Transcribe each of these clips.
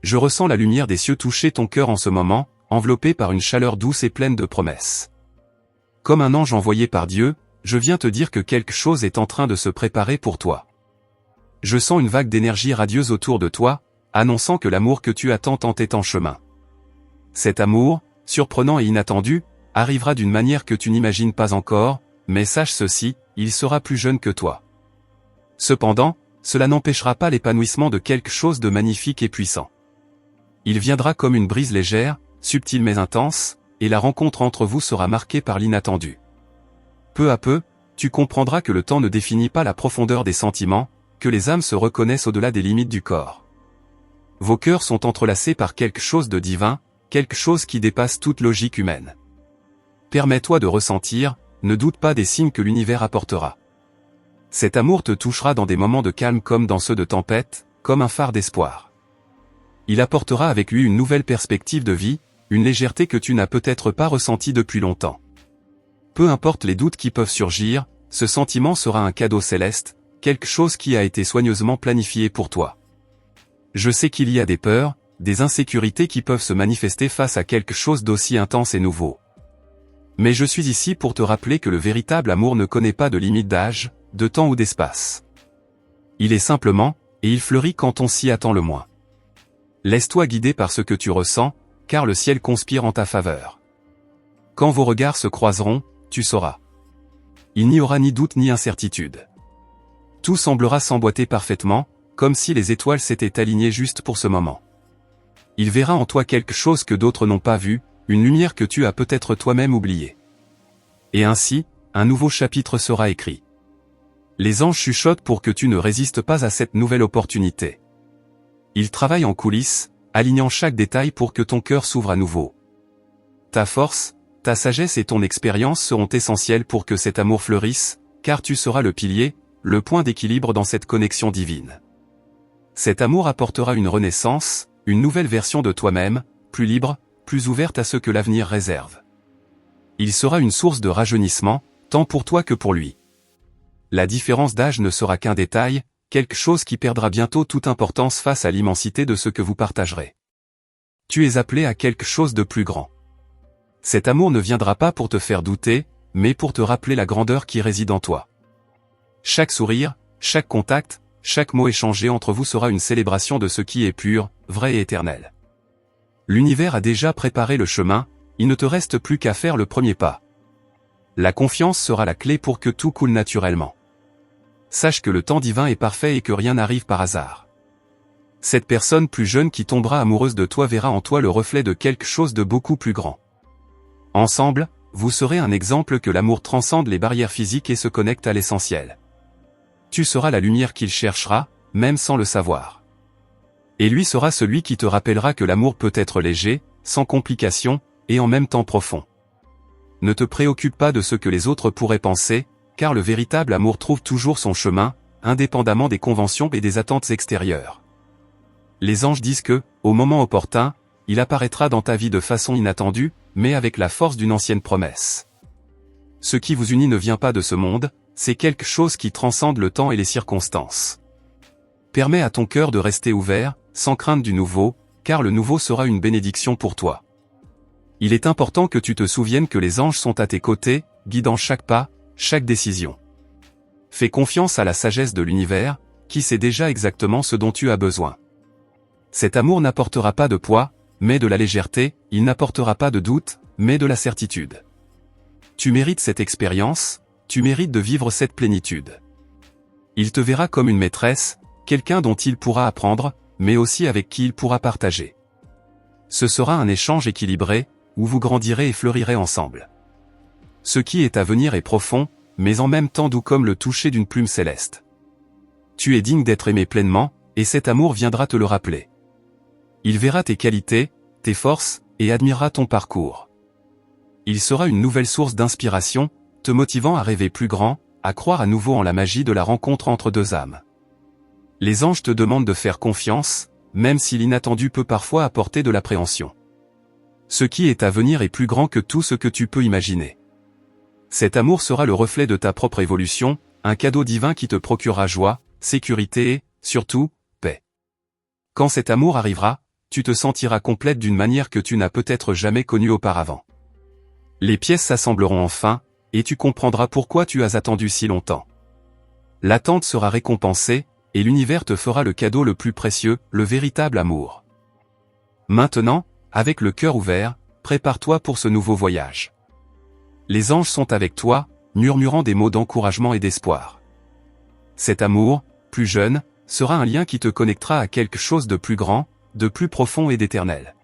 je ressens la lumière des cieux toucher ton cœur en ce moment, enveloppé par une chaleur douce et pleine de promesses. Comme un ange envoyé par Dieu, je viens te dire que quelque chose est en train de se préparer pour toi. Je sens une vague d'énergie radieuse autour de toi, annonçant que l'amour que tu attends est en chemin. Cet amour, surprenant et inattendu, arrivera d'une manière que tu n'imagines pas encore, mais sache ceci, il sera plus jeune que toi. Cependant, cela n'empêchera pas l'épanouissement de quelque chose de magnifique et puissant. Il viendra comme une brise légère, subtile mais intense, et la rencontre entre vous sera marquée par l'inattendu. Peu à peu, tu comprendras que le temps ne définit pas la profondeur des sentiments, que les âmes se reconnaissent au-delà des limites du corps. Vos cœurs sont entrelacés par quelque chose de divin, quelque chose qui dépasse toute logique humaine. Permets-toi de ressentir, ne doute pas des signes que l'univers apportera. Cet amour te touchera dans des moments de calme comme dans ceux de tempête, comme un phare d'espoir. Il apportera avec lui une nouvelle perspective de vie, une légèreté que tu n'as peut-être pas ressentie depuis longtemps. Peu importe les doutes qui peuvent surgir, ce sentiment sera un cadeau céleste, quelque chose qui a été soigneusement planifié pour toi. Je sais qu'il y a des peurs, des insécurités qui peuvent se manifester face à quelque chose d'aussi intense et nouveau. Mais je suis ici pour te rappeler que le véritable amour ne connaît pas de limite d'âge, de temps ou d'espace. Il est simplement, et il fleurit quand on s'y attend le moins. Laisse-toi guider par ce que tu ressens, car le ciel conspire en ta faveur. Quand vos regards se croiseront, tu sauras. Il n'y aura ni doute ni incertitude. Tout semblera s'emboîter parfaitement, comme si les étoiles s'étaient alignées juste pour ce moment. Il verra en toi quelque chose que d'autres n'ont pas vu, une lumière que tu as peut-être toi-même oubliée. Et ainsi, un nouveau chapitre sera écrit. Les anges chuchotent pour que tu ne résistes pas à cette nouvelle opportunité. Ils travaillent en coulisses, alignant chaque détail pour que ton cœur s'ouvre à nouveau. Ta force, ta sagesse et ton expérience seront essentielles pour que cet amour fleurisse, car tu seras le pilier, le point d'équilibre dans cette connexion divine. Cet amour apportera une renaissance, une nouvelle version de toi-même, plus libre, plus ouverte à ce que l'avenir réserve. Il sera une source de rajeunissement, tant pour toi que pour lui. La différence d'âge ne sera qu'un détail, quelque chose qui perdra bientôt toute importance face à l'immensité de ce que vous partagerez. Tu es appelé à quelque chose de plus grand. Cet amour ne viendra pas pour te faire douter, mais pour te rappeler la grandeur qui réside en toi. Chaque sourire, chaque contact, chaque mot échangé entre vous sera une célébration de ce qui est pur, vrai et éternel. L'univers a déjà préparé le chemin, il ne te reste plus qu'à faire le premier pas. La confiance sera la clé pour que tout coule naturellement. Sache que le temps divin est parfait et que rien n'arrive par hasard. Cette personne plus jeune qui tombera amoureuse de toi verra en toi le reflet de quelque chose de beaucoup plus grand. Ensemble, vous serez un exemple que l'amour transcende les barrières physiques et se connecte à l'essentiel. Tu seras la lumière qu'il cherchera, même sans le savoir. Et lui sera celui qui te rappellera que l'amour peut être léger, sans complications, et en même temps profond. Ne te préoccupe pas de ce que les autres pourraient penser, car le véritable amour trouve toujours son chemin, indépendamment des conventions et des attentes extérieures. Les anges disent que, au moment opportun, il apparaîtra dans ta vie de façon inattendue, mais avec la force d'une ancienne promesse. Ce qui vous unit ne vient pas de ce monde, c'est quelque chose qui transcende le temps et les circonstances. Permets à ton cœur de rester ouvert, sans crainte du nouveau, car le nouveau sera une bénédiction pour toi. Il est important que tu te souviennes que les anges sont à tes côtés, guidant chaque pas, chaque décision. Fais confiance à la sagesse de l'univers, qui sait déjà exactement ce dont tu as besoin. Cet amour n'apportera pas de poids, mais de la légèreté, il n'apportera pas de doute, mais de la certitude. Tu mérites cette expérience, tu mérites de vivre cette plénitude. Il te verra comme une maîtresse, quelqu'un dont il pourra apprendre, mais aussi avec qui il pourra partager. Ce sera un échange équilibré, où vous grandirez et fleurirez ensemble. Ce qui est à venir est profond, mais en même temps doux comme le toucher d'une plume céleste. Tu es digne d'être aimé pleinement, et cet amour viendra te le rappeler. Il verra tes qualités, tes forces, et admirera ton parcours. Il sera une nouvelle source d'inspiration, te motivant à rêver plus grand, à croire à nouveau en la magie de la rencontre entre deux âmes. Les anges te demandent de faire confiance, même si l'inattendu peut parfois apporter de l'appréhension. Ce qui est à venir est plus grand que tout ce que tu peux imaginer. Cet amour sera le reflet de ta propre évolution, un cadeau divin qui te procurera joie, sécurité et, surtout, paix. Quand cet amour arrivera, tu te sentiras complète d'une manière que tu n'as peut-être jamais connue auparavant. Les pièces s'assembleront enfin, et tu comprendras pourquoi tu as attendu si longtemps. L'attente sera récompensée, et l'univers te fera le cadeau le plus précieux, le véritable amour. Maintenant, avec le cœur ouvert, prépare-toi pour ce nouveau voyage. Les anges sont avec toi, murmurant des mots d'encouragement et d'espoir. Cet amour, plus jeune, sera un lien qui te connectera à quelque chose de plus grand, de plus profond et d'éternel.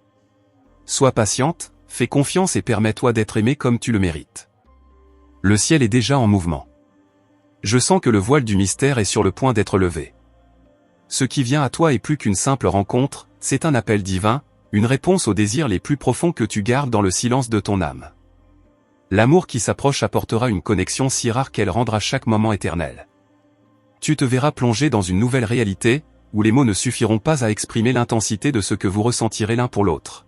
Sois patiente, fais confiance et permets-toi d'être aimé comme tu le mérites. Le ciel est déjà en mouvement. Je sens que le voile du mystère est sur le point d'être levé. Ce qui vient à toi est plus qu'une simple rencontre, c'est un appel divin, une réponse aux désirs les plus profonds que tu gardes dans le silence de ton âme. L'amour qui s'approche apportera une connexion si rare qu'elle rendra chaque moment éternel. Tu te verras plongé dans une nouvelle réalité, où les mots ne suffiront pas à exprimer l'intensité de ce que vous ressentirez l'un pour l'autre.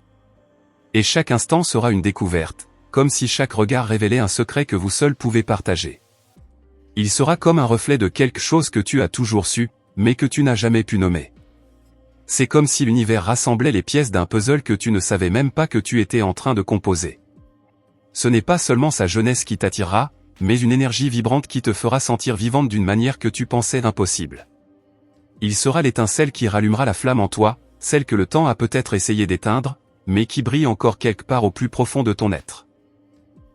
Et chaque instant sera une découverte, comme si chaque regard révélait un secret que vous seul pouvez partager. Il sera comme un reflet de quelque chose que tu as toujours su, mais que tu n'as jamais pu nommer. C'est comme si l'univers rassemblait les pièces d'un puzzle que tu ne savais même pas que tu étais en train de composer. Ce n'est pas seulement sa jeunesse qui t'attirera, mais une énergie vibrante qui te fera sentir vivante d'une manière que tu pensais impossible. Il sera l'étincelle qui rallumera la flamme en toi, celle que le temps a peut-être essayé d'éteindre, mais qui brille encore quelque part au plus profond de ton être.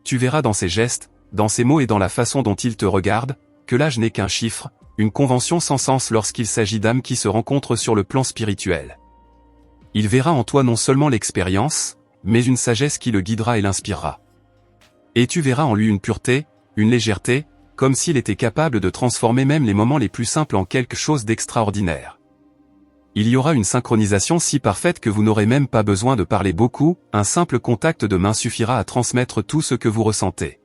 Tu verras dans ses gestes, dans ses mots et dans la façon dont il te regarde, que l'âge n'est qu'un chiffre, une convention sans sens lorsqu'il s'agit d'âmes qui se rencontrent sur le plan spirituel. Il verra en toi non seulement l'expérience, mais une sagesse qui le guidera et l'inspirera. Et tu verras en lui une pureté, une légèreté, comme s'il était capable de transformer même les moments les plus simples en quelque chose d'extraordinaire. Il y aura une synchronisation si parfaite que vous n'aurez même pas besoin de parler beaucoup, un simple contact de main suffira à transmettre tout ce que vous ressentez.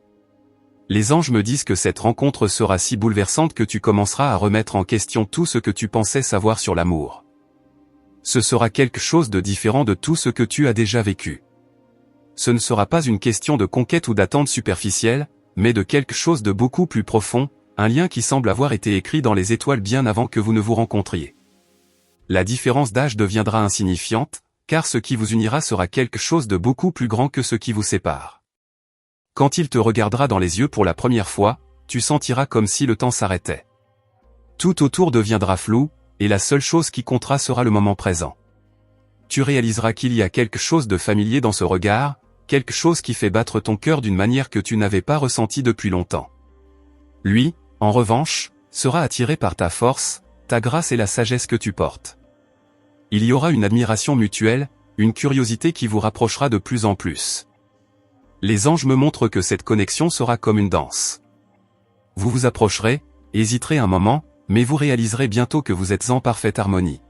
Les anges me disent que cette rencontre sera si bouleversante que tu commenceras à remettre en question tout ce que tu pensais savoir sur l'amour. Ce sera quelque chose de différent de tout ce que tu as déjà vécu. Ce ne sera pas une question de conquête ou d'attente superficielle, mais de quelque chose de beaucoup plus profond, un lien qui semble avoir été écrit dans les étoiles bien avant que vous ne vous rencontriez. La différence d'âge deviendra insignifiante, car ce qui vous unira sera quelque chose de beaucoup plus grand que ce qui vous sépare. Quand il te regardera dans les yeux pour la première fois, tu sentiras comme si le temps s'arrêtait. Tout autour deviendra flou, et la seule chose qui comptera sera le moment présent. Tu réaliseras qu'il y a quelque chose de familier dans ce regard, quelque chose qui fait battre ton cœur d'une manière que tu n'avais pas ressentie depuis longtemps. Lui, en revanche, sera attiré par ta force, ta grâce et la sagesse que tu portes. Il y aura une admiration mutuelle, une curiosité qui vous rapprochera de plus en plus. Les anges me montrent que cette connexion sera comme une danse. Vous vous approcherez, hésiterez un moment, mais vous réaliserez bientôt que vous êtes en parfaite harmonie.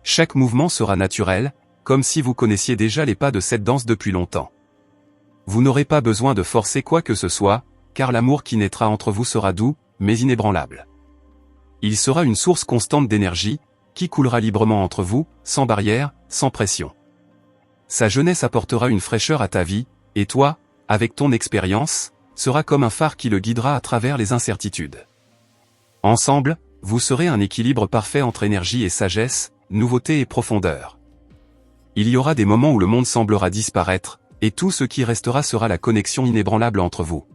Chaque mouvement sera naturel, comme si vous connaissiez déjà les pas de cette danse depuis longtemps. Vous n'aurez pas besoin de forcer quoi que ce soit, car l'amour qui naîtra entre vous sera doux, mais inébranlable. Il sera une source constante d'énergie, qui coulera librement entre vous, sans barrière, sans pression. Sa jeunesse apportera une fraîcheur à ta vie, et toi, avec ton expérience, sera comme un phare qui le guidera à travers les incertitudes. Ensemble, vous serez un équilibre parfait entre énergie et sagesse, nouveauté et profondeur. Il y aura des moments où le monde semblera disparaître, et tout ce qui restera sera la connexion inébranlable entre vous.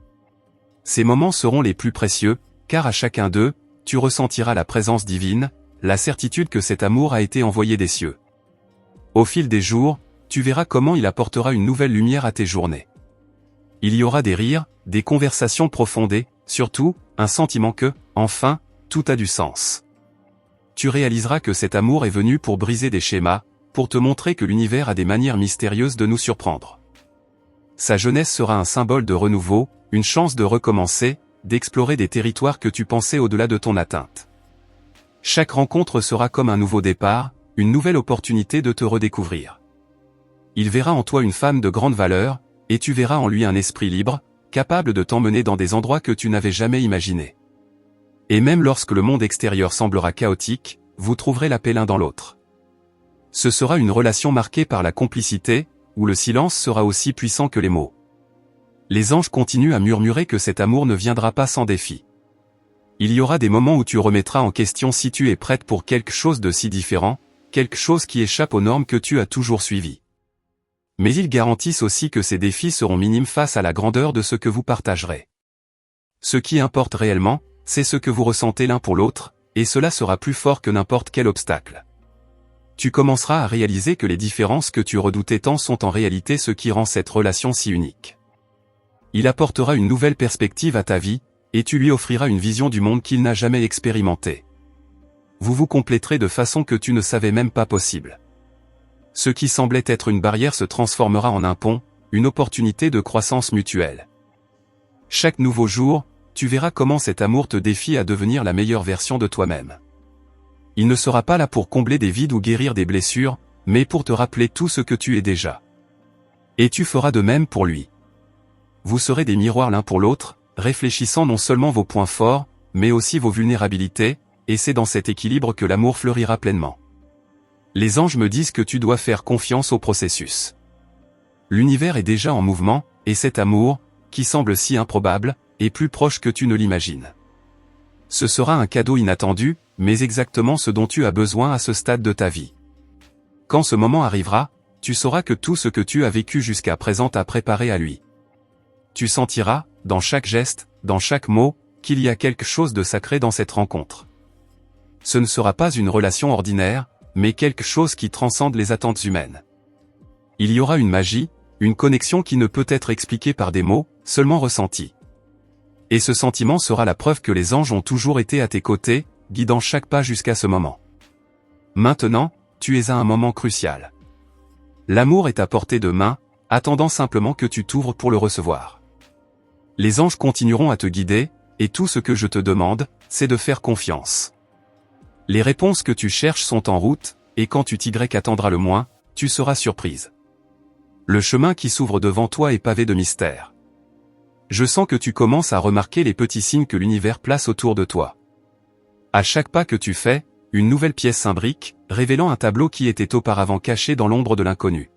Ces moments seront les plus précieux, car à chacun d'eux, tu ressentiras la présence divine, la certitude que cet amour a été envoyé des cieux. Au fil des jours, tu verras comment il apportera une nouvelle lumière à tes journées. Il y aura des rires, des conversations profondes et, surtout, un sentiment que, enfin, tout a du sens. Tu réaliseras que cet amour est venu pour briser des schémas, pour te montrer que l'univers a des manières mystérieuses de nous surprendre. Sa jeunesse sera un symbole de renouveau, une chance de recommencer, d'explorer des territoires que tu pensais au-delà de ton atteinte. Chaque rencontre sera comme un nouveau départ, une nouvelle opportunité de te redécouvrir. Il verra en toi une femme de grande valeur, et tu verras en lui un esprit libre, capable de t'emmener dans des endroits que tu n'avais jamais imaginés. Et même lorsque le monde extérieur semblera chaotique, vous trouverez la paix l'un dans l'autre. Ce sera une relation marquée par la complicité, où le silence sera aussi puissant que les mots. Les anges continuent à murmurer que cet amour ne viendra pas sans défi. Il y aura des moments où tu remettras en question si tu es prête pour quelque chose de si différent, quelque chose qui échappe aux normes que tu as toujours suivies. Mais ils garantissent aussi que ces défis seront minimes face à la grandeur de ce que vous partagerez. Ce qui importe réellement, c'est ce que vous ressentez l'un pour l'autre, et cela sera plus fort que n'importe quel obstacle. Tu commenceras à réaliser que les différences que tu redoutais tant sont en réalité ce qui rend cette relation si unique. Il apportera une nouvelle perspective à ta vie, et tu lui offriras une vision du monde qu'il n'a jamais expérimentée. Vous vous compléterez de façon que tu ne savais même pas possible. Ce qui semblait être une barrière se transformera en un pont, une opportunité de croissance mutuelle. Chaque nouveau jour, tu verras comment cet amour te défie à devenir la meilleure version de toi-même. Il ne sera pas là pour combler des vides ou guérir des blessures, mais pour te rappeler tout ce que tu es déjà. Et tu feras de même pour lui. Vous serez des miroirs l'un pour l'autre, réfléchissant non seulement vos points forts, mais aussi vos vulnérabilités, et c'est dans cet équilibre que l'amour fleurira pleinement. Les anges me disent que tu dois faire confiance au processus. L'univers est déjà en mouvement, et cet amour, qui semble si improbable, est plus proche que tu ne l'imagines. Ce sera un cadeau inattendu, mais exactement ce dont tu as besoin à ce stade de ta vie. Quand ce moment arrivera, tu sauras que tout ce que tu as vécu jusqu'à présent t'a préparé à lui. Tu sentiras, dans chaque geste, dans chaque mot, qu'il y a quelque chose de sacré dans cette rencontre. Ce ne sera pas une relation ordinaire, mais quelque chose qui transcende les attentes humaines. Il y aura une magie, une connexion qui ne peut être expliquée par des mots, seulement ressentie. Et ce sentiment sera la preuve que les anges ont toujours été à tes côtés, guidant chaque pas jusqu'à ce moment. Maintenant, tu es à un moment crucial. L'amour est à portée de main, attendant simplement que tu t'ouvres pour le recevoir. Les anges continueront à te guider, et tout ce que je te demande, c'est de faire confiance. Les réponses que tu cherches sont en route, et quand tu attendras le moins, tu seras surprise. Le chemin qui s'ouvre devant toi est pavé de mystères. Je sens que tu commences à remarquer les petits signes que l'univers place autour de toi. À chaque pas que tu fais, une nouvelle pièce s'imbrique, révélant un tableau qui était auparavant caché dans l'ombre de l'inconnu.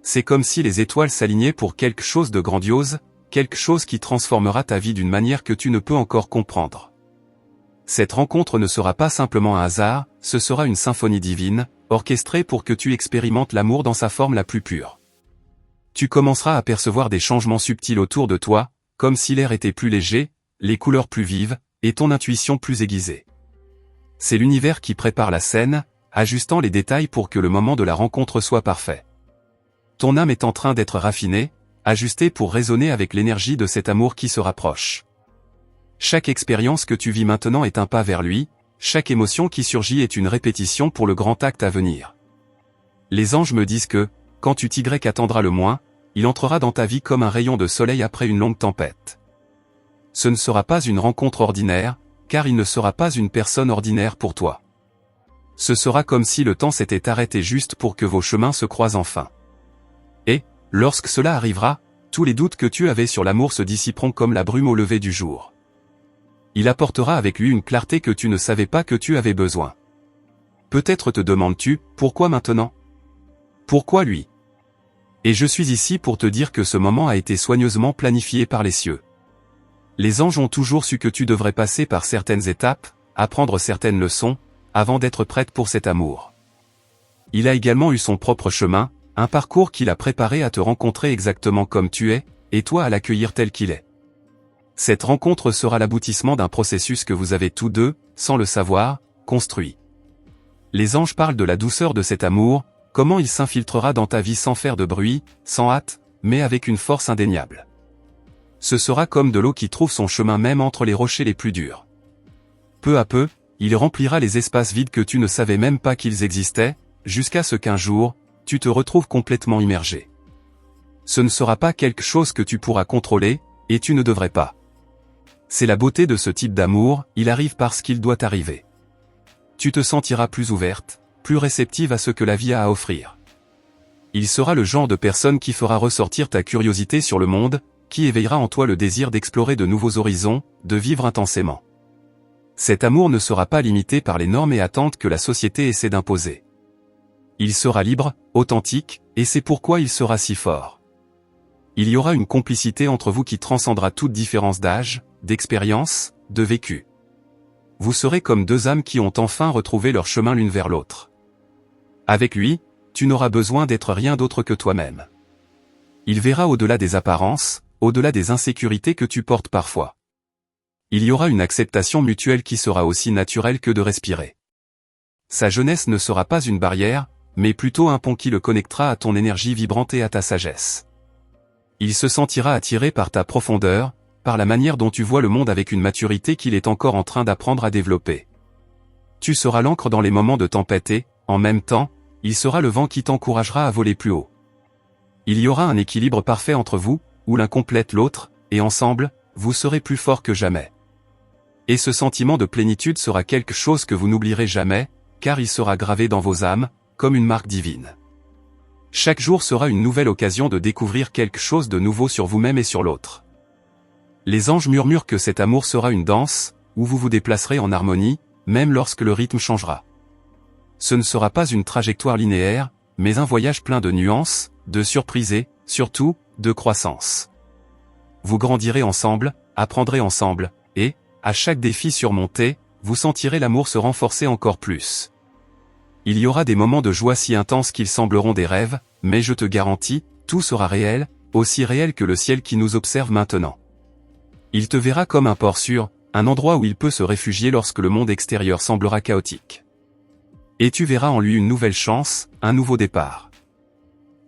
C'est comme si les étoiles s'alignaient pour quelque chose de grandiose, quelque chose qui transformera ta vie d'une manière que tu ne peux encore comprendre. Cette rencontre ne sera pas simplement un hasard, ce sera une symphonie divine, orchestrée pour que tu expérimentes l'amour dans sa forme la plus pure. Tu commenceras à percevoir des changements subtils autour de toi, comme si l'air était plus léger, les couleurs plus vives, et ton intuition plus aiguisée. C'est l'univers qui prépare la scène, ajustant les détails pour que le moment de la rencontre soit parfait. Ton âme est en train d'être raffinée, ajustée pour résonner avec l'énergie de cet amour qui se rapproche. Chaque expérience que tu vis maintenant est un pas vers lui, chaque émotion qui surgit est une répétition pour le grand acte à venir. Les anges me disent que, quand tu attendras le moins, il entrera dans ta vie comme un rayon de soleil après une longue tempête. Ce ne sera pas une rencontre ordinaire, car il ne sera pas une personne ordinaire pour toi. Ce sera comme si le temps s'était arrêté juste pour que vos chemins se croisent enfin. Et, lorsque cela arrivera, tous les doutes que tu avais sur l'amour se dissiperont comme la brume au lever du jour. Il apportera avec lui une clarté que tu ne savais pas que tu avais besoin. Peut-être te demandes-tu, pourquoi maintenant? Pourquoi lui? Et je suis ici pour te dire que ce moment a été soigneusement planifié par les cieux. Les anges ont toujours su que tu devrais passer par certaines étapes, apprendre certaines leçons, avant d'être prête pour cet amour. Il a également eu son propre chemin, un parcours qu'il a préparé à te rencontrer exactement comme tu es, et toi à l'accueillir tel qu'il est. Cette rencontre sera l'aboutissement d'un processus que vous avez tous deux, sans le savoir, construit. Les anges parlent de la douceur de cet amour, comment il s'infiltrera dans ta vie sans faire de bruit, sans hâte, mais avec une force indéniable. Ce sera comme de l'eau qui trouve son chemin même entre les rochers les plus durs. Peu à peu, il remplira les espaces vides que tu ne savais même pas qu'ils existaient, jusqu'à ce qu'un jour, tu te retrouves complètement immergé. Ce ne sera pas quelque chose que tu pourras contrôler, et tu ne devrais pas. C'est la beauté de ce type d'amour, il arrive parce qu'il doit arriver. Tu te sentiras plus ouverte, plus réceptive à ce que la vie a à offrir. Il sera le genre de personne qui fera ressortir ta curiosité sur le monde, qui éveillera en toi le désir d'explorer de nouveaux horizons, de vivre intensément. Cet amour ne sera pas limité par les normes et attentes que la société essaie d'imposer. Il sera libre, authentique, et c'est pourquoi il sera si fort. Il y aura une complicité entre vous qui transcendra toute différence d'âge, d'expérience, de vécu. Vous serez comme deux âmes qui ont enfin retrouvé leur chemin l'une vers l'autre. Avec lui, tu n'auras besoin d'être rien d'autre que toi-même. Il verra au-delà des apparences, au-delà des insécurités que tu portes parfois. Il y aura une acceptation mutuelle qui sera aussi naturelle que de respirer. Sa jeunesse ne sera pas une barrière, mais plutôt un pont qui le connectera à ton énergie vibrante et à ta sagesse. Il se sentira attiré par ta profondeur, par la manière dont tu vois le monde avec une maturité qu'il est encore en train d'apprendre à développer. Tu seras l'ancre dans les moments de tempête et, en même temps, il sera le vent qui t'encouragera à voler plus haut. Il y aura un équilibre parfait entre vous, où l'un complète l'autre, et ensemble, vous serez plus forts que jamais. Et ce sentiment de plénitude sera quelque chose que vous n'oublierez jamais, car il sera gravé dans vos âmes, comme une marque divine. Chaque jour sera une nouvelle occasion de découvrir quelque chose de nouveau sur vous-même et sur l'autre. Les anges murmurent que cet amour sera une danse, où vous vous déplacerez en harmonie, même lorsque le rythme changera. Ce ne sera pas une trajectoire linéaire, mais un voyage plein de nuances, de surprises et, surtout, de croissance. Vous grandirez ensemble, apprendrez ensemble, et, à chaque défi surmonté, vous sentirez l'amour se renforcer encore plus. Il y aura des moments de joie si intenses qu'ils sembleront des rêves, mais je te garantis, tout sera réel, aussi réel que le ciel qui nous observe maintenant. Il te verra comme un port sûr, un endroit où il peut se réfugier lorsque le monde extérieur semblera chaotique. Et tu verras en lui une nouvelle chance, un nouveau départ.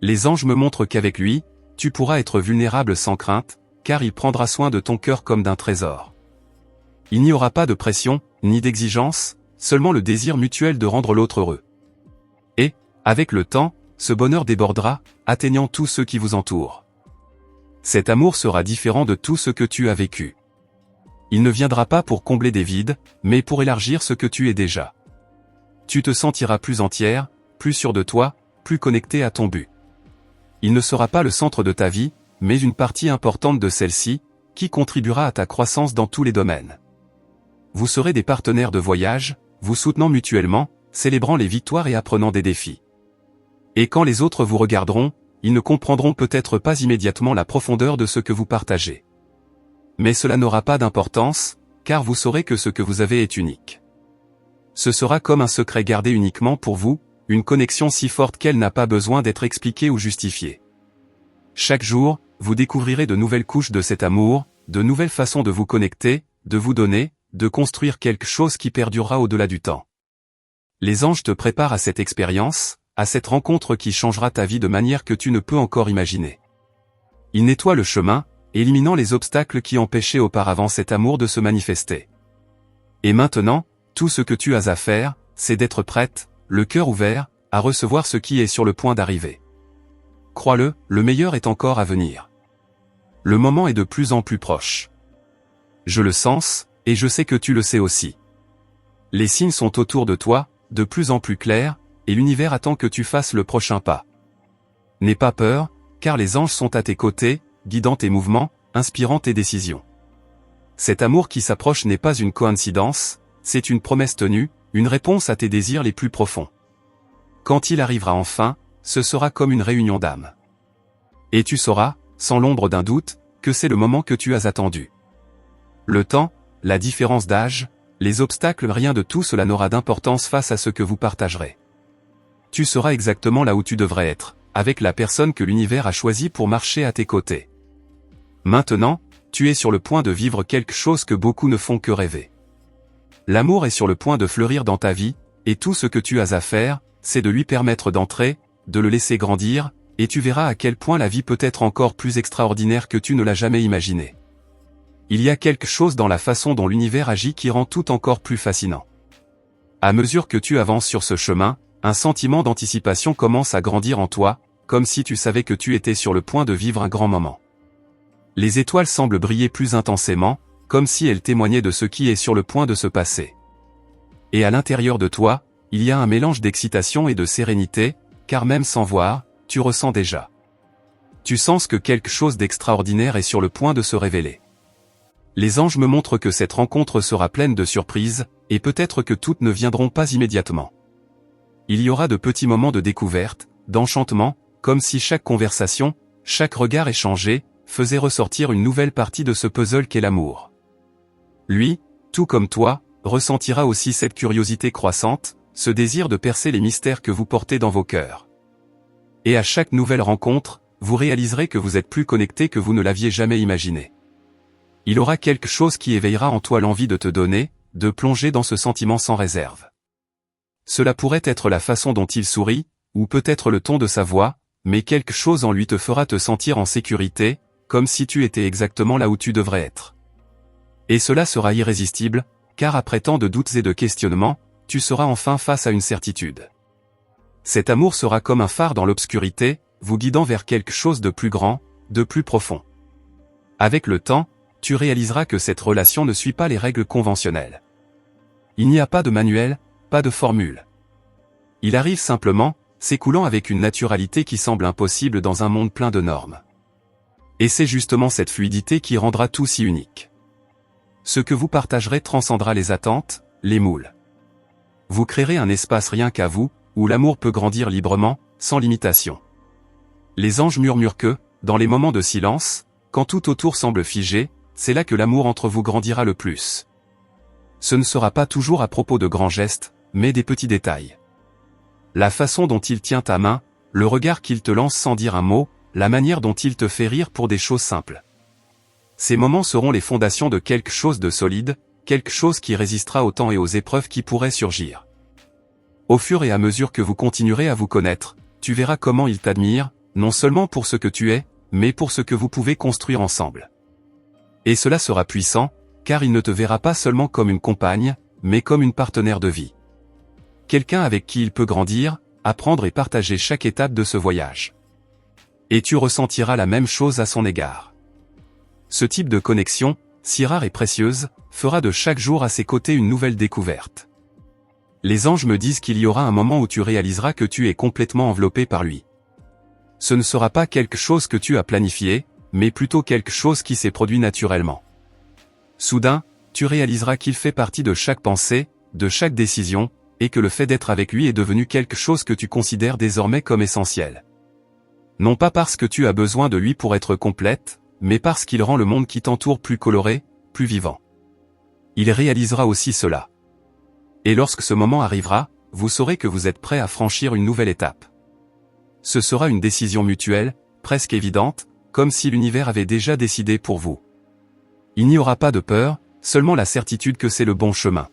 Les anges me montrent qu'avec lui, tu pourras être vulnérable sans crainte, car il prendra soin de ton cœur comme d'un trésor. Il n'y aura pas de pression, ni d'exigence, seulement le désir mutuel de rendre l'autre heureux. Et, avec le temps, ce bonheur débordera, atteignant tous ceux qui vous entourent. Cet amour sera différent de tout ce que tu as vécu. Il ne viendra pas pour combler des vides, mais pour élargir ce que tu es déjà. Tu te sentiras plus entière, plus sûre de toi, plus connectée à ton but. Il ne sera pas le centre de ta vie, mais une partie importante de celle-ci, qui contribuera à ta croissance dans tous les domaines. Vous serez des partenaires de voyage, vous soutenant mutuellement, célébrant les victoires et apprenant des défis. Et quand les autres vous regarderont, ils ne comprendront peut-être pas immédiatement la profondeur de ce que vous partagez. Mais cela n'aura pas d'importance, car vous saurez que ce que vous avez est unique. Ce sera comme un secret gardé uniquement pour vous, une connexion si forte qu'elle n'a pas besoin d'être expliquée ou justifiée. Chaque jour, vous découvrirez de nouvelles couches de cet amour, de nouvelles façons de vous connecter, de vous donner, de construire quelque chose qui perdurera au-delà du temps. Les anges te préparent à cette expérience, à cette rencontre qui changera ta vie de manière que tu ne peux encore imaginer. Ils nettoient le chemin, éliminant les obstacles qui empêchaient auparavant cet amour de se manifester. Et maintenant, tout ce que tu as à faire, c'est d'être prête, le cœur ouvert, à recevoir ce qui est sur le point d'arriver. Crois-le, le meilleur est encore à venir. Le moment est de plus en plus proche. Je le sens, et je sais que tu le sais aussi. Les signes sont autour de toi, de plus en plus clairs, et l'univers attend que tu fasses le prochain pas. N'aie pas peur, car les anges sont à tes côtés, guidant tes mouvements, inspirant tes décisions. Cet amour qui s'approche n'est pas une coïncidence, c'est une promesse tenue, une réponse à tes désirs les plus profonds. Quand il arrivera enfin, ce sera comme une réunion d'âmes. Et tu sauras, sans l'ombre d'un doute, que c'est le moment que tu as attendu. Le temps, la différence d'âge, les obstacles, rien de tout cela n'aura d'importance face à ce que vous partagerez. Tu seras exactement là où tu devrais être, avec la personne que l'univers a choisie pour marcher à tes côtés. Maintenant, tu es sur le point de vivre quelque chose que beaucoup ne font que rêver. L'amour est sur le point de fleurir dans ta vie, et tout ce que tu as à faire, c'est de lui permettre d'entrer, de le laisser grandir, et tu verras à quel point la vie peut être encore plus extraordinaire que tu ne l'as jamais imaginé. Il y a quelque chose dans la façon dont l'univers agit qui rend tout encore plus fascinant. À mesure que tu avances sur ce chemin, un sentiment d'anticipation commence à grandir en toi, comme si tu savais que tu étais sur le point de vivre un grand moment. Les étoiles semblent briller plus intensément, comme si elles témoignaient de ce qui est sur le point de se passer. Et à l'intérieur de toi, il y a un mélange d'excitation et de sérénité, car même sans voir, tu ressens déjà. Tu sens que quelque chose d'extraordinaire est sur le point de se révéler. Les anges me montrent que cette rencontre sera pleine de surprises, et peut-être que toutes ne viendront pas immédiatement. Il y aura de petits moments de découverte, d'enchantement, comme si chaque conversation, chaque regard échangé, faisait ressortir une nouvelle partie de ce puzzle qu'est l'amour. Lui, tout comme toi, ressentira aussi cette curiosité croissante, ce désir de percer les mystères que vous portez dans vos cœurs. Et à chaque nouvelle rencontre, vous réaliserez que vous êtes plus connecté que vous ne l'aviez jamais imaginé. Il aura quelque chose qui éveillera en toi l'envie de te donner, de plonger dans ce sentiment sans réserve. Cela pourrait être la façon dont il sourit, ou peut-être le ton de sa voix, mais quelque chose en lui te fera te sentir en sécurité, comme si tu étais exactement là où tu devrais être. Et cela sera irrésistible, car après tant de doutes et de questionnements, tu seras enfin face à une certitude. Cet amour sera comme un phare dans l'obscurité, vous guidant vers quelque chose de plus grand, de plus profond. Avec le temps, tu réaliseras que cette relation ne suit pas les règles conventionnelles. Il n'y a pas de manuel, pas de formule. Il arrive simplement, s'écoulant avec une naturalité qui semble impossible dans un monde plein de normes. Et c'est justement cette fluidité qui rendra tout si unique. Ce que vous partagerez transcendra les attentes, les moules. Vous créerez un espace rien qu'à vous, où l'amour peut grandir librement, sans limitation. Les anges murmurent que, dans les moments de silence, quand tout autour semble figé, c'est là que l'amour entre vous grandira le plus. Ce ne sera pas toujours à propos de grands gestes, mais des petits détails. La façon dont il tient ta main, le regard qu'il te lance sans dire un mot, la manière dont il te fait rire pour des choses simples. Ces moments seront les fondations de quelque chose de solide, quelque chose qui résistera au temps et aux épreuves qui pourraient surgir. Au fur et à mesure que vous continuerez à vous connaître, tu verras comment il t'admire, non seulement pour ce que tu es, mais pour ce que vous pouvez construire ensemble. Et cela sera puissant, car il ne te verra pas seulement comme une compagne, mais comme une partenaire de vie. Quelqu'un avec qui il peut grandir, apprendre et partager chaque étape de ce voyage. Et tu ressentiras la même chose à son égard. Ce type de connexion, si rare et précieuse, fera de chaque jour à ses côtés une nouvelle découverte. Les anges me disent qu'il y aura un moment où tu réaliseras que tu es complètement enveloppé par lui. Ce ne sera pas quelque chose que tu as planifié, mais plutôt quelque chose qui s'est produit naturellement. Soudain, tu réaliseras qu'il fait partie de chaque pensée, de chaque décision, et que le fait d'être avec lui est devenu quelque chose que tu considères désormais comme essentiel. Non pas parce que tu as besoin de lui pour être complète, mais parce qu'il rend le monde qui t'entoure plus coloré, plus vivant. Il réalisera aussi cela. Et lorsque ce moment arrivera, vous saurez que vous êtes prêt à franchir une nouvelle étape. Ce sera une décision mutuelle, presque évidente, comme si l'univers avait déjà décidé pour vous. Il n'y aura pas de peur, seulement la certitude que c'est le bon chemin.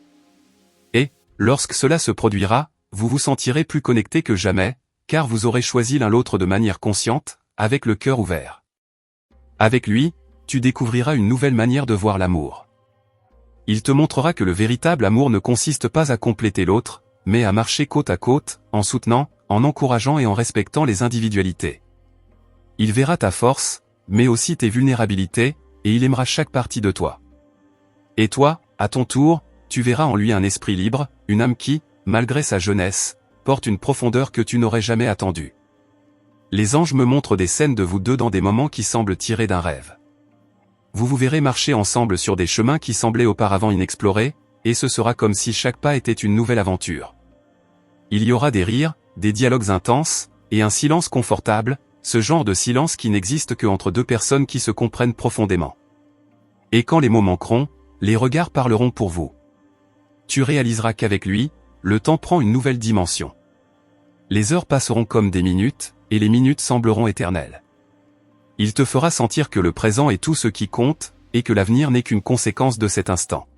Et, lorsque cela se produira, vous vous sentirez plus connecté que jamais, car vous aurez choisi l'un l'autre de manière consciente, avec le cœur ouvert. Avec lui, tu découvriras une nouvelle manière de voir l'amour. Il te montrera que le véritable amour ne consiste pas à compléter l'autre, mais à marcher côte à côte, en soutenant, en encourageant et en respectant les individualités. Il verra ta force, mais aussi tes vulnérabilités, et il aimera chaque partie de toi. Et toi, à ton tour, tu verras en lui un esprit libre, une âme qui, malgré sa jeunesse, porte une profondeur que tu n'aurais jamais attendue. Les anges me montrent des scènes de vous deux dans des moments qui semblent tirés d'un rêve. Vous vous verrez marcher ensemble sur des chemins qui semblaient auparavant inexplorés, et ce sera comme si chaque pas était une nouvelle aventure. Il y aura des rires, des dialogues intenses, et un silence confortable, ce genre de silence qui n'existe que entre deux personnes qui se comprennent profondément. Et quand les mots manqueront, les regards parleront pour vous. Tu réaliseras qu'avec lui, le temps prend une nouvelle dimension. Les heures passeront comme des minutes, et les minutes sembleront éternelles. Il te fera sentir que le présent est tout ce qui compte, et que l'avenir n'est qu'une conséquence de cet instant.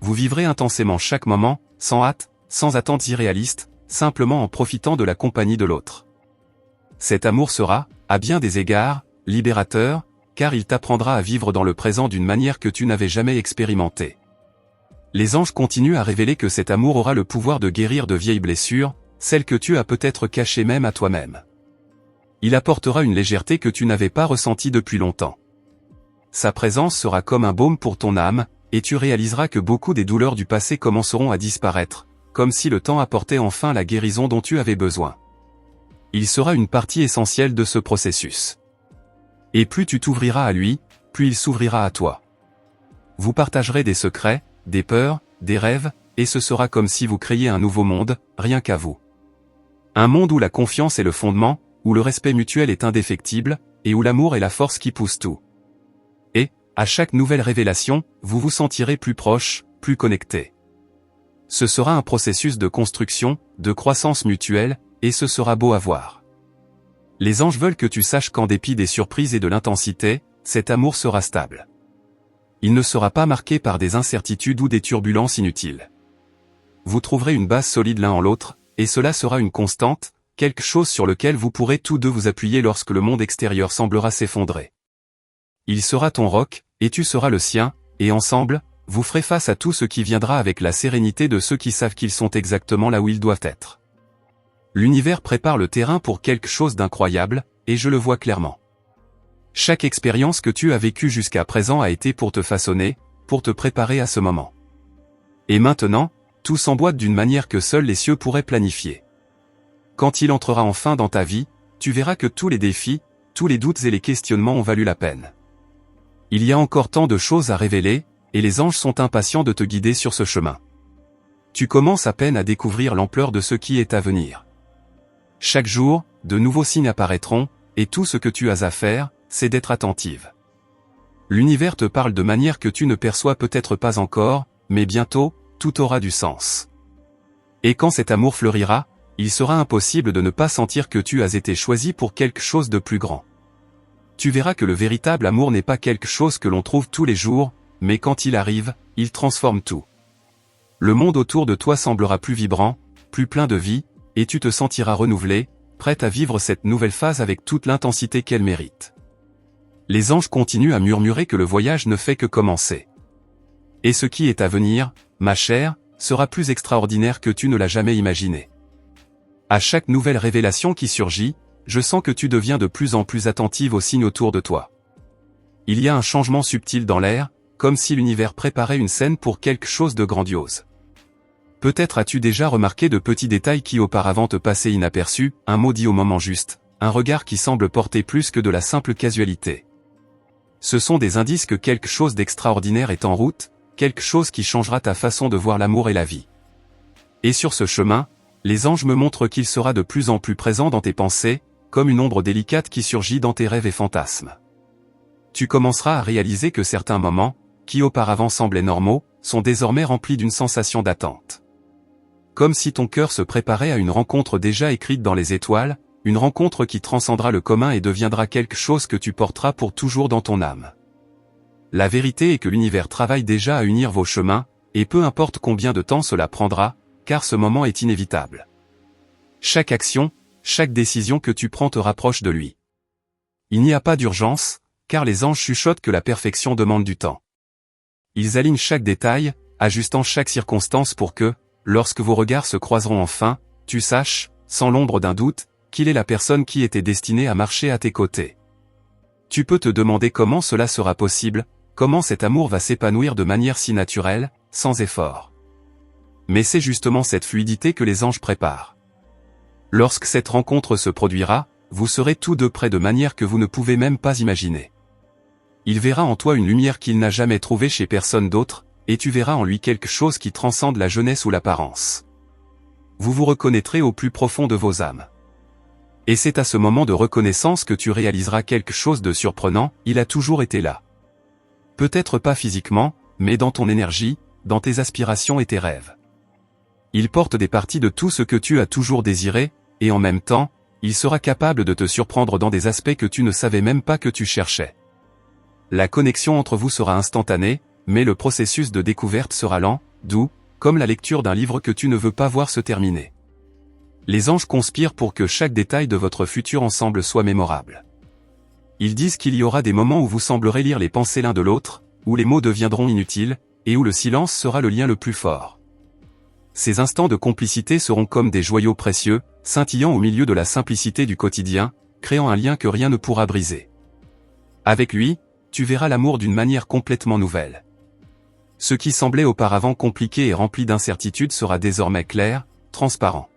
Vous vivrez intensément chaque moment, sans hâte, sans attentes irréalistes, simplement en profitant de la compagnie de l'autre. Cet amour sera, à bien des égards, libérateur, car il t'apprendra à vivre dans le présent d'une manière que tu n'avais jamais expérimentée. Les anges continuent à révéler que cet amour aura le pouvoir de guérir de vieilles blessures, celles que tu as peut-être cachées même à toi-même. Il apportera une légèreté que tu n'avais pas ressentie depuis longtemps. Sa présence sera comme un baume pour ton âme, et tu réaliseras que beaucoup des douleurs du passé commenceront à disparaître, comme si le temps apportait enfin la guérison dont tu avais besoin. Il sera une partie essentielle de ce processus. Et plus tu t'ouvriras à lui, plus il s'ouvrira à toi. Vous partagerez des secrets, des peurs, des rêves, et ce sera comme si vous créiez un nouveau monde, rien qu'à vous. Un monde où la confiance est le fondement, où le respect mutuel est indéfectible, et où l'amour est la force qui pousse tout. Et, à chaque nouvelle révélation, vous vous sentirez plus proche, plus connecté. Ce sera un processus de construction, de croissance mutuelle, et ce sera beau à voir. Les anges veulent que tu saches qu'en dépit des surprises et de l'intensité, cet amour sera stable. Il ne sera pas marqué par des incertitudes ou des turbulences inutiles. Vous trouverez une base solide l'un en l'autre, et cela sera une constante, quelque chose sur lequel vous pourrez tous deux vous appuyer lorsque le monde extérieur semblera s'effondrer. Il sera ton roc, et tu seras le sien, et ensemble, vous ferez face à tout ce qui viendra avec la sérénité de ceux qui savent qu'ils sont exactement là où ils doivent être. L'univers prépare le terrain pour quelque chose d'incroyable, et je le vois clairement. Chaque expérience que tu as vécue jusqu'à présent a été pour te façonner, pour te préparer à ce moment. Et maintenant, tout s'emboîte d'une manière que seuls les cieux pourraient planifier. Quand il entrera enfin dans ta vie, tu verras que tous les défis, tous les doutes et les questionnements ont valu la peine. Il y a encore tant de choses à révéler, et les anges sont impatients de te guider sur ce chemin. Tu commences à peine à découvrir l'ampleur de ce qui est à venir. Chaque jour, de nouveaux signes apparaîtront, et tout ce que tu as à faire, c'est d'être attentive. L'univers te parle de manière que tu ne perçois peut-être pas encore, mais bientôt, tout aura du sens. Et quand cet amour fleurira, il sera impossible de ne pas sentir que tu as été choisi pour quelque chose de plus grand. Tu verras que le véritable amour n'est pas quelque chose que l'on trouve tous les jours, mais quand il arrive, il transforme tout. Le monde autour de toi semblera plus vibrant, plus plein de vie, et tu te sentiras renouvelé, prête à vivre cette nouvelle phase avec toute l'intensité qu'elle mérite. Les anges continuent à murmurer que le voyage ne fait que commencer. Et ce qui est à venir, ma chère, sera plus extraordinaire que tu ne l'as jamais imaginé. À chaque nouvelle révélation qui surgit, je sens que tu deviens de plus en plus attentive aux signes autour de toi. Il y a un changement subtil dans l'air, comme si l'univers préparait une scène pour quelque chose de grandiose. Peut-être as-tu déjà remarqué de petits détails qui auparavant te passaient inaperçus, un mot dit au moment juste, un regard qui semble porter plus que de la simple casualité. Ce sont des indices que quelque chose d'extraordinaire est en route, quelque chose qui changera ta façon de voir l'amour et la vie. Et sur ce chemin, les anges me montrent qu'il sera de plus en plus présent dans tes pensées, comme une ombre délicate qui surgit dans tes rêves et fantasmes. Tu commenceras à réaliser que certains moments, qui auparavant semblaient normaux, sont désormais remplis d'une sensation d'attente. Comme si ton cœur se préparait à une rencontre déjà écrite dans les étoiles, une rencontre qui transcendra le commun et deviendra quelque chose que tu porteras pour toujours dans ton âme. La vérité est que l'univers travaille déjà à unir vos chemins, et peu importe combien de temps cela prendra, car ce moment est inévitable. Chaque action, chaque décision que tu prends te rapproche de lui. Il n'y a pas d'urgence, car les anges chuchotent que la perfection demande du temps. Ils alignent chaque détail, ajustant chaque circonstance pour que, lorsque vos regards se croiseront enfin, tu saches, sans l'ombre d'un doute, qu'il est la personne qui était destinée à marcher à tes côtés. Tu peux te demander comment cela sera possible, comment cet amour va s'épanouir de manière si naturelle, sans effort. Mais c'est justement cette fluidité que les anges préparent. Lorsque cette rencontre se produira, vous serez tous deux près de manière que vous ne pouvez même pas imaginer. Il verra en toi une lumière qu'il n'a jamais trouvée chez personne d'autre, et tu verras en lui quelque chose qui transcende la jeunesse ou l'apparence. Vous vous reconnaîtrez au plus profond de vos âmes. Et c'est à ce moment de reconnaissance que tu réaliseras quelque chose de surprenant, il a toujours été là. Peut-être pas physiquement, mais dans ton énergie, dans tes aspirations et tes rêves. Il porte des parties de tout ce que tu as toujours désiré, et en même temps, il sera capable de te surprendre dans des aspects que tu ne savais même pas que tu cherchais. La connexion entre vous sera instantanée, mais le processus de découverte sera lent, doux, comme la lecture d'un livre que tu ne veux pas voir se terminer. Les anges conspirent pour que chaque détail de votre futur ensemble soit mémorable. Ils disent qu'il y aura des moments où vous semblerez lire les pensées l'un de l'autre, où les mots deviendront inutiles, et où le silence sera le lien le plus fort. Ces instants de complicité seront comme des joyaux précieux, scintillant au milieu de la simplicité du quotidien, créant un lien que rien ne pourra briser. Avec lui, tu verras l'amour d'une manière complètement nouvelle. Ce qui semblait auparavant compliqué et rempli d'incertitudes sera désormais clair, transparent.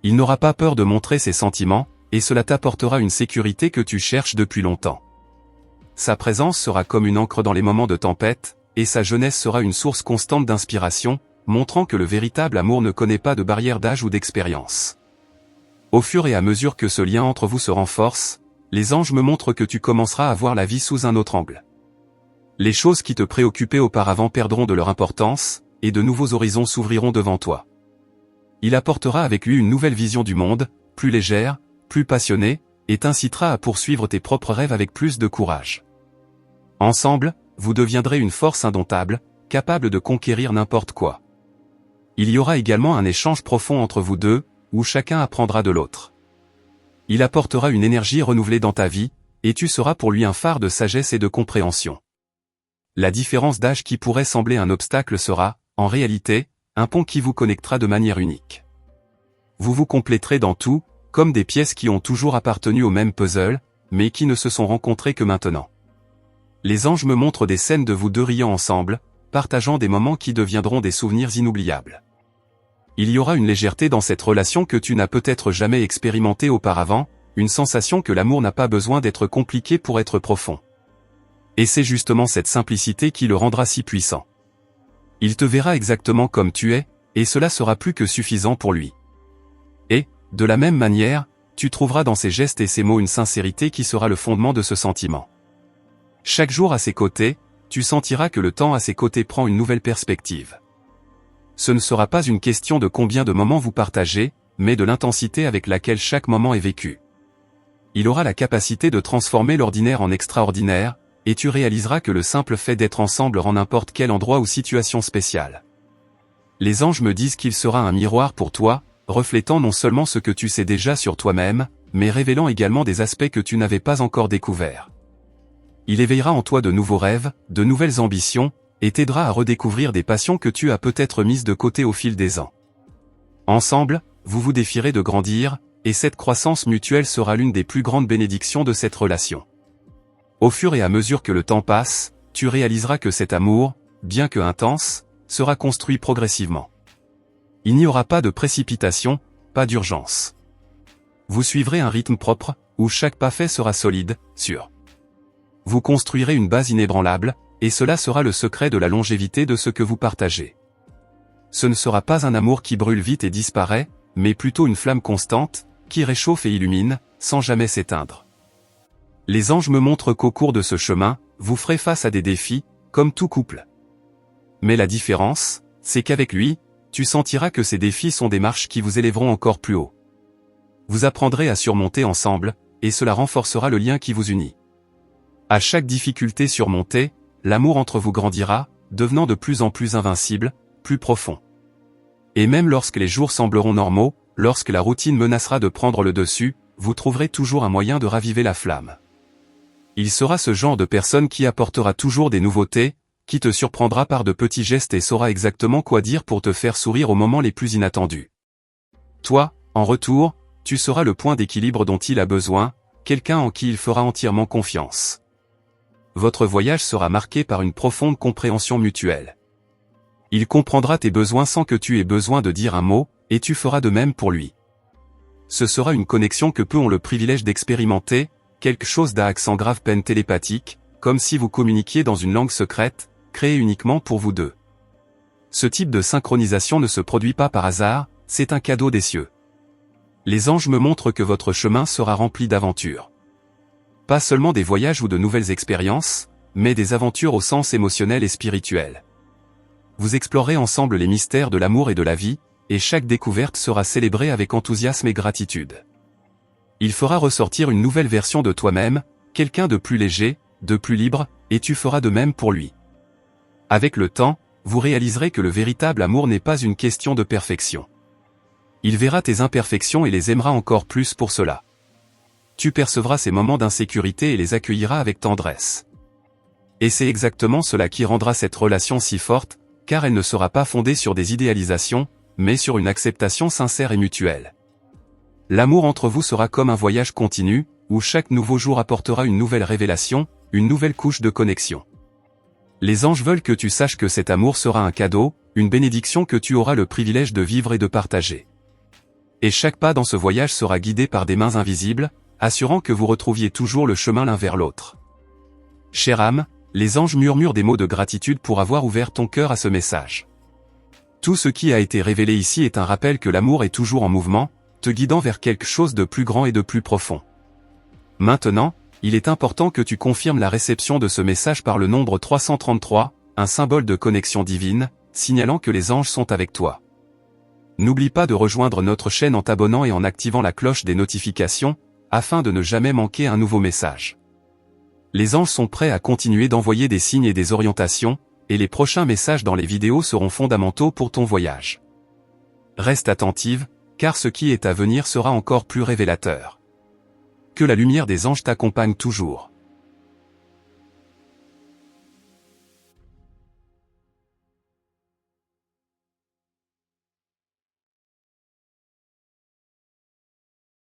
Il n'aura pas peur de montrer ses sentiments, et cela t'apportera une sécurité que tu cherches depuis longtemps. Sa présence sera comme une encre dans les moments de tempête, et sa jeunesse sera une source constante d'inspiration, montrant que le véritable amour ne connaît pas de barrière d'âge ou d'expérience. Au fur et à mesure que ce lien entre vous se renforce, les anges me montrent que tu commenceras à voir la vie sous un autre angle. Les choses qui te préoccupaient auparavant perdront de leur importance, et de nouveaux horizons s'ouvriront devant toi. Il apportera avec lui une nouvelle vision du monde, plus légère, plus passionnée, et t'incitera à poursuivre tes propres rêves avec plus de courage. Ensemble, vous deviendrez une force indomptable, capable de conquérir n'importe quoi. Il y aura également un échange profond entre vous deux, où chacun apprendra de l'autre. Il apportera une énergie renouvelée dans ta vie, et tu seras pour lui un phare de sagesse et de compréhension. La différence d'âge qui pourrait sembler un obstacle sera, en réalité, un pont qui vous connectera de manière unique. Vous vous compléterez dans tout, comme des pièces qui ont toujours appartenu au même puzzle, mais qui ne se sont rencontrées que maintenant. Les anges me montrent des scènes de vous deux riant ensemble, partageant des moments qui deviendront des souvenirs inoubliables. Il y aura une légèreté dans cette relation que tu n'as peut-être jamais expérimentée auparavant, une sensation que l'amour n'a pas besoin d'être compliqué pour être profond. Et c'est justement cette simplicité qui le rendra si puissant. Il te verra exactement comme tu es, et cela sera plus que suffisant pour lui. Et, de la même manière, tu trouveras dans ses gestes et ses mots une sincérité qui sera le fondement de ce sentiment. Chaque jour à ses côtés, tu sentiras que le temps à ses côtés prend une nouvelle perspective. Ce ne sera pas une question de combien de moments vous partagez, mais de l'intensité avec laquelle chaque moment est vécu. Il aura la capacité de transformer l'ordinaire en extraordinaire, et tu réaliseras que le simple fait d'être ensemble rend n'importe quel endroit ou situation spéciale. Les anges me disent qu'il sera un miroir pour toi, reflétant non seulement ce que tu sais déjà sur toi-même, mais révélant également des aspects que tu n'avais pas encore découverts. Il éveillera en toi de nouveaux rêves, de nouvelles ambitions, et t'aidera à redécouvrir des passions que tu as peut-être mises de côté au fil des ans. Ensemble, vous vous défierez de grandir, et cette croissance mutuelle sera l'une des plus grandes bénédictions de cette relation. Au fur et à mesure que le temps passe, tu réaliseras que cet amour, bien que intense, sera construit progressivement. Il n'y aura pas de précipitation, pas d'urgence. Vous suivrez un rythme propre, où chaque pas fait sera solide, sûr. Vous construirez une base inébranlable, et cela sera le secret de la longévité de ce que vous partagez. Ce ne sera pas un amour qui brûle vite et disparaît, mais plutôt une flamme constante, qui réchauffe et illumine, sans jamais s'éteindre. Les anges me montrent qu'au cours de ce chemin, vous ferez face à des défis, comme tout couple. Mais la différence, c'est qu'avec lui, tu sentiras que ces défis sont des marches qui vous élèveront encore plus haut. Vous apprendrez à surmonter ensemble, et cela renforcera le lien qui vous unit. À chaque difficulté surmontée, l'amour entre vous grandira, devenant de plus en plus invincible, plus profond. Et même lorsque les jours sembleront normaux, lorsque la routine menacera de prendre le dessus, vous trouverez toujours un moyen de raviver la flamme. Il sera ce genre de personne qui apportera toujours des nouveautés, qui te surprendra par de petits gestes et saura exactement quoi dire pour te faire sourire aux moments les plus inattendus. Toi, en retour, tu seras le point d'équilibre dont il a besoin, quelqu'un en qui il fera entièrement confiance. Votre voyage sera marqué par une profonde compréhension mutuelle. Il comprendra tes besoins sans que tu aies besoin de dire un mot, et tu feras de même pour lui. Ce sera une connexion que peu ont le privilège d'expérimenter, quelque chose d'accent grave peine télépathique, comme si vous communiquiez dans une langue secrète, créée uniquement pour vous deux. Ce type de synchronisation ne se produit pas par hasard, c'est un cadeau des cieux. Les anges me montrent que votre chemin sera rempli d'aventures. Pas seulement des voyages ou de nouvelles expériences, mais des aventures au sens émotionnel et spirituel. Vous explorerez ensemble les mystères de l'amour et de la vie, et chaque découverte sera célébrée avec enthousiasme et gratitude. Il fera ressortir une nouvelle version de toi-même, quelqu'un de plus léger, de plus libre, et tu feras de même pour lui. Avec le temps, vous réaliserez que le véritable amour n'est pas une question de perfection. Il verra tes imperfections et les aimera encore plus pour cela. Tu percevras ces moments d'insécurité et les accueilliras avec tendresse. Et c'est exactement cela qui rendra cette relation si forte, car elle ne sera pas fondée sur des idéalisations, mais sur une acceptation sincère et mutuelle. L'amour entre vous sera comme un voyage continu, où chaque nouveau jour apportera une nouvelle révélation, une nouvelle couche de connexion. Les anges veulent que tu saches que cet amour sera un cadeau, une bénédiction que tu auras le privilège de vivre et de partager. Et chaque pas dans ce voyage sera guidé par des mains invisibles, assurant que vous retrouviez toujours le chemin l'un vers l'autre. Chère âme, les anges murmurent des mots de gratitude pour avoir ouvert ton cœur à ce message. Tout ce qui a été révélé ici est un rappel que l'amour est toujours en mouvement, te guidant vers quelque chose de plus grand et de plus profond. Maintenant, il est important que tu confirmes la réception de ce message par le nombre 333, un symbole de connexion divine, signalant que les anges sont avec toi. N'oublie pas de rejoindre notre chaîne en t'abonnant et en activant la cloche des notifications, afin de ne jamais manquer un nouveau message. Les anges sont prêts à continuer d'envoyer des signes et des orientations, et les prochains messages dans les vidéos seront fondamentaux pour ton voyage. Reste attentive, car ce qui est à venir sera encore plus révélateur. Que la lumière des anges t'accompagne toujours.